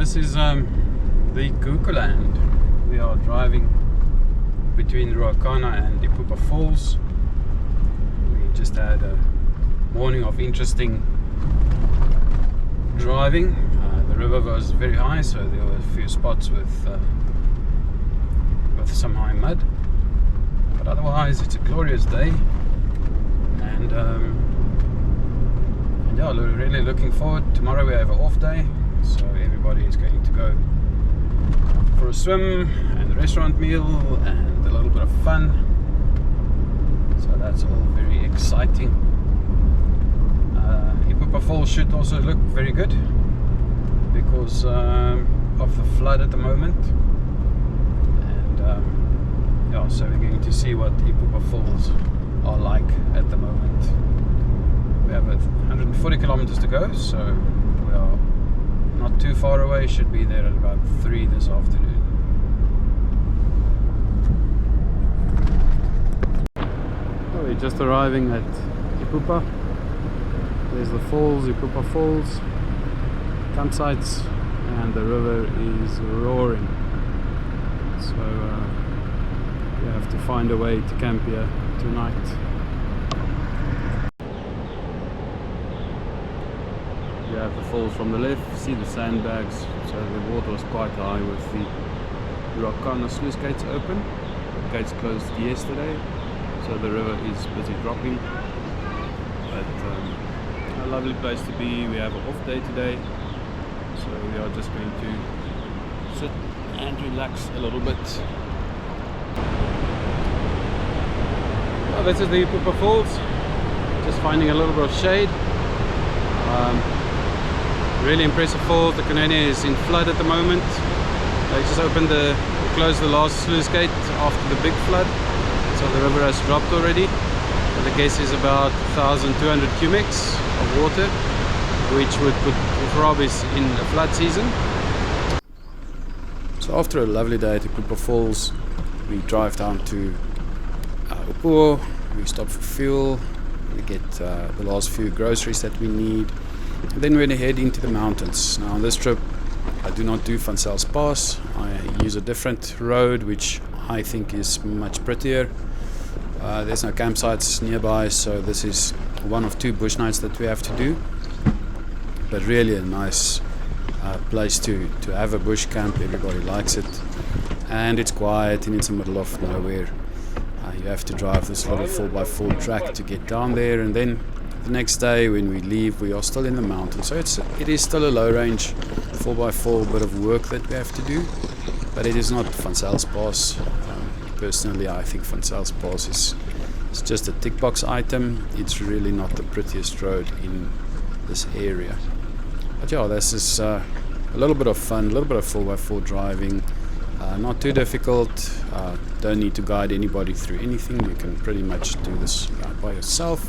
This is the Kaokoland. We are driving between Bluerhino and Yupa Falls. We just had a morning of interesting driving. The river was very high, so there were a few spots with some high mud. But otherwise, it's a glorious day, and yeah, really looking forward. Tomorrow we have an off day, so everybody is going to go for a swim and a restaurant meal and a little bit of fun. So that's all very exciting. Yupa Falls should also look very good because of the flood at the moment. And yeah, so we're going to see what Yupa Falls are like at the moment. We have 140 kilometers to go, so we are not too far away. Should be there at about 3 this afternoon. Oh, we're just arriving at Yupa. There's the falls, Yupa Falls, campsites, and the river is roaring. So we have to find a way to camp here tonight. You have the falls from the left, see the sandbags, so the water was quite high with the Bluerhino sluice gates open. The gates closed yesterday, so the river is busy dropping. But a lovely place to be. We have an off day today, so we are just going to sit and relax a little bit. Well, this is the Yupa Falls, just finding a little bit of shade. Really impressive falls. The Kunene is in flood at the moment. They just closed the last sluice gate after the big flood, so the river has dropped already. But the guess is about 1,200 cubics of water, which would put Robbie's in the flood season. So after a lovely day at Yupa Falls, we drive down to Upo. We stop for fuel. We get the last few groceries that we need. And then we're going to head into the mountains. Now on this trip I do not do Van Zelfs Pass. I use a different road which I think is much prettier. There's no campsites nearby, so this is one of 2 bush nights that we have to do. But really a nice place to have a bush camp. Everybody likes it, and it's quiet and it's in the middle of nowhere. You have to drive this little 4x4 track to get down there, and then the next day when we leave we are still in the mountains. So it is still a low range 4x4 bit of work that we have to do, but it is not Van Zelfs Pass. Personally, I think Van Zelfs Pass is just a tick box item. It's really not the prettiest road in this area. But yeah, this is a little bit of fun, a little bit of 4x4 driving. Not too difficult. Don't need to guide anybody through anything. You can pretty much do this by yourself.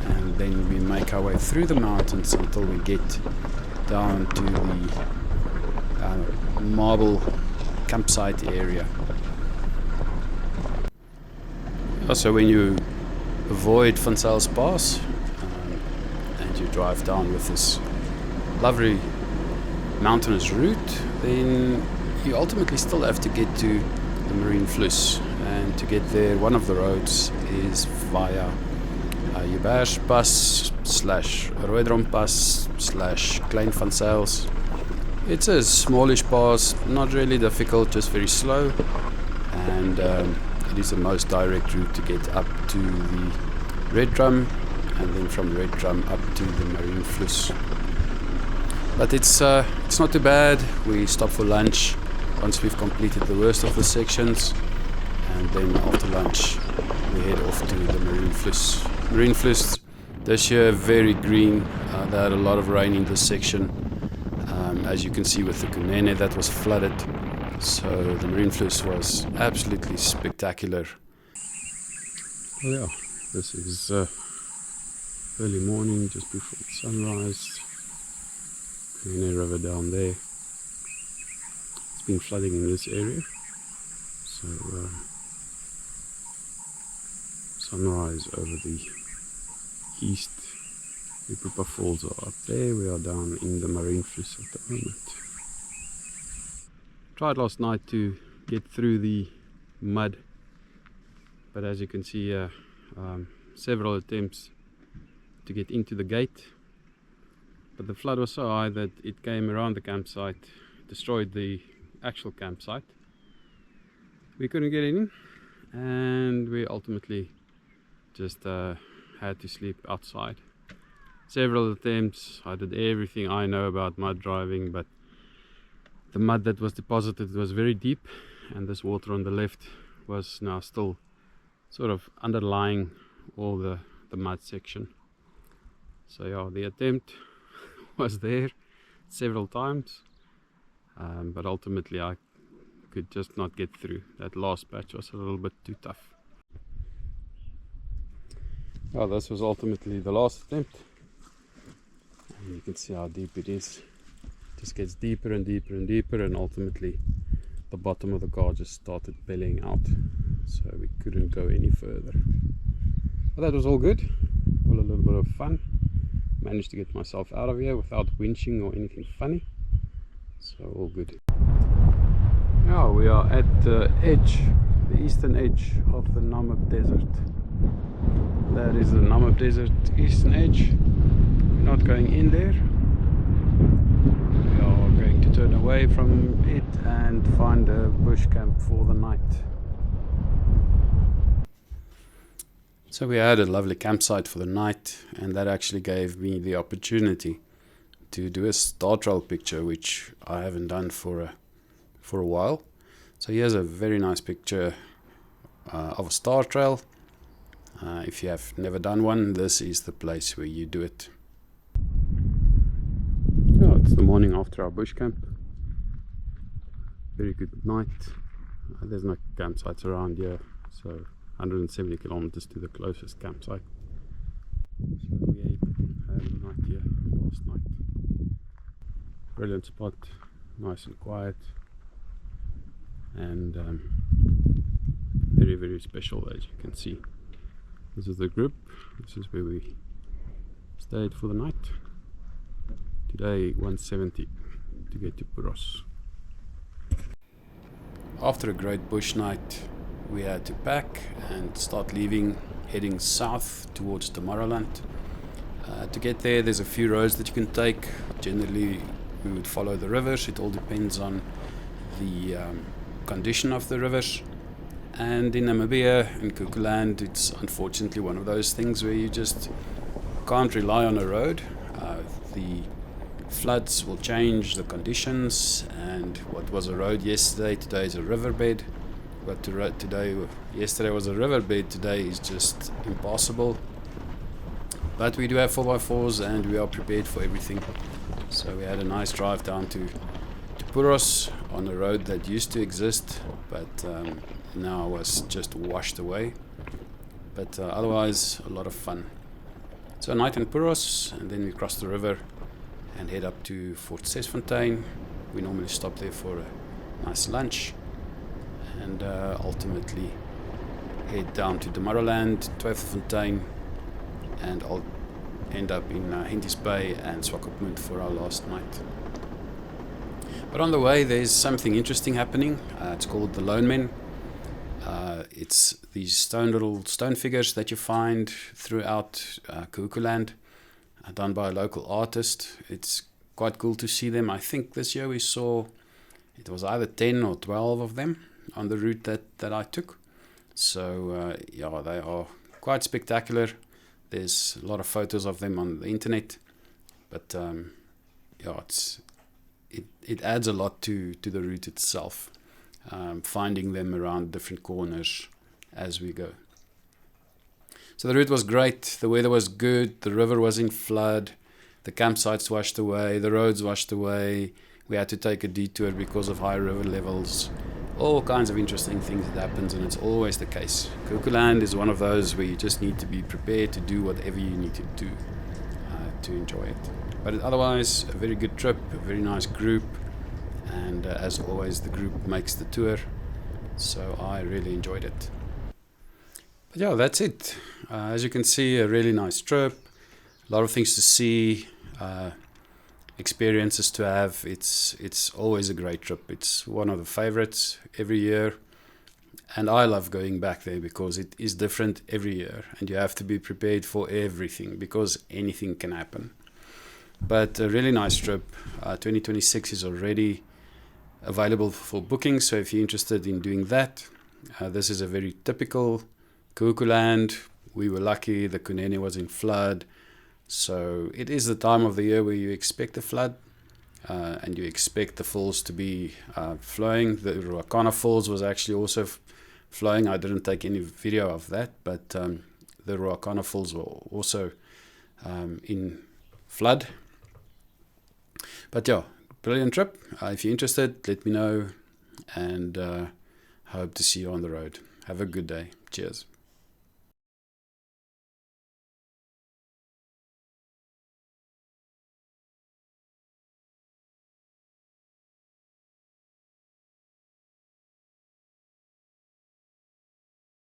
And then we make our way through the mountains until we get down to the marble campsite area. Also, when you avoid Van Zelfs Pass and you drive down with this lovely mountainous route, then you ultimately still have to get to the Marine Fluss, and to get there one of the roads is via Yupa Pass / Roedrom Pass / Klein Van Zelfs. It's a smallish pass, not really difficult, just very slow, and it is the most direct route to get up to the Red Drum, and then from Red Drum up to the Marine Fluss. But it's not too bad. We stop for lunch once we've completed the worst of the sections, and then after lunch we head off to the Marine Fluss. Marine Fluss this year very green. They had a lot of rain in this section, as you can see with the Kunene that was flooded. So the Marine Fluss was absolutely spectacular. Oh yeah, this is early morning just before sunrise. Kunene River down there. It's been flooding in this area, so sunrise over the east. Yupa Falls are up there. We are down in the Marine Fluss at the moment. Tried last night to get through the mud, but as you can see several attempts to get into the gate, but the flood was so high that it came around the campsite, destroyed the actual campsite. We couldn't get in, and we ultimately just had to sleep outside. Several attempts. I did everything I know about mud driving, but the mud that was deposited was very deep, and this water on the left was now still sort of underlying all the mud section. So yeah, the attempt was there several times, but ultimately I could just not get through. That last patch was a little bit too tough. Well, this was ultimately the last attempt, and you can see how deep it is. It just gets deeper and deeper and deeper, and ultimately the bottom of the car just started bellying out, so we couldn't go any further. But that was all good, all a little bit of fun. Managed to get myself out of here without winching or anything funny, so all good. Now we are at the edge, the eastern edge of the Namib Desert. That is the Namib Desert eastern edge. We're not going in there. We are going to turn away from it and find a bush camp for the night. So we had a lovely campsite for the night, and that actually gave me the opportunity to do a star trail picture, which I haven't done for a while. So here's a very nice picture of a star trail. If you have never done one, this is the place where you do it. Oh, it's the morning after our bush camp. Very good night. There's no campsites around here, so 170 kilometers to the closest campsite. So we had a night here last night. Brilliant spot, nice and quiet, and very, very special, as you can see. This is the group. This is where we stayed for the night. Today 170 to get to Puros. After a great bush night, we had to pack and start leaving, heading south towards Tomorrowland. To get there, there's a few roads that you can take. Generally, we would follow the rivers. It all depends on the condition of the rivers. And in Namibia, in Kaokoland, it's unfortunately one of those things where you just can't rely on a road. The floods will change the conditions, and what was a road yesterday, today is a riverbed. What yesterday was a riverbed, today is just impassable. But we do have 4x4s, and we are prepared for everything. So we had a nice drive down to Puros on a road that used to exist, but now was just washed away. But otherwise, a lot of fun. So a night in Puros, and then we cross the river and head up to Fort Sesfontein. We normally stop there for a nice lunch, and ultimately head down to Tomorrowland, Tweefontein, and I'll end up in Henties Bay and Swakopmund for our last night. But on the way, there's something interesting happening. It's called the Lone Men. It's these little stone figures that you find throughout Kaokoland, done by a local artist. It's quite cool to see them. I think this year we saw, it was either 10 or 12 of them on the route that I took. So yeah, they are quite spectacular. There's a lot of photos of them on the internet, but yeah, it adds a lot to the route itself, finding them around different corners as we go. So the route was great, the weather was good, the river was in flood, the campsites washed away, the roads washed away, we had to take a detour because of high river levels. All kinds of interesting things that happens, and it's always the case. Kaokoland is one of those where you just need to be prepared to do whatever you need to do to enjoy it. But otherwise, a very good trip, a very nice group, and as always, the group makes the tour, so I really enjoyed it. But yeah, that's it. As you can see, a really nice trip, a lot of things to see. experiences to have. It's always a great trip. It's one of the favorites every year. And I love going back there because it is different every year. And you have to be prepared for everything because anything can happen. But a really nice trip. 2026 is already available for booking. So if you're interested in doing that, this is a very typical Kaokoland. We were lucky the Kunene was in flood. So it is the time of the year where you expect a flood and you expect the falls to be flowing. The Ruakana Falls was actually also flowing. I didn't take any video of that, but the Ruakana Falls were also in flood. But yeah, brilliant trip. If you're interested, let me know, and hope to see you on the road. Have a good day. Cheers.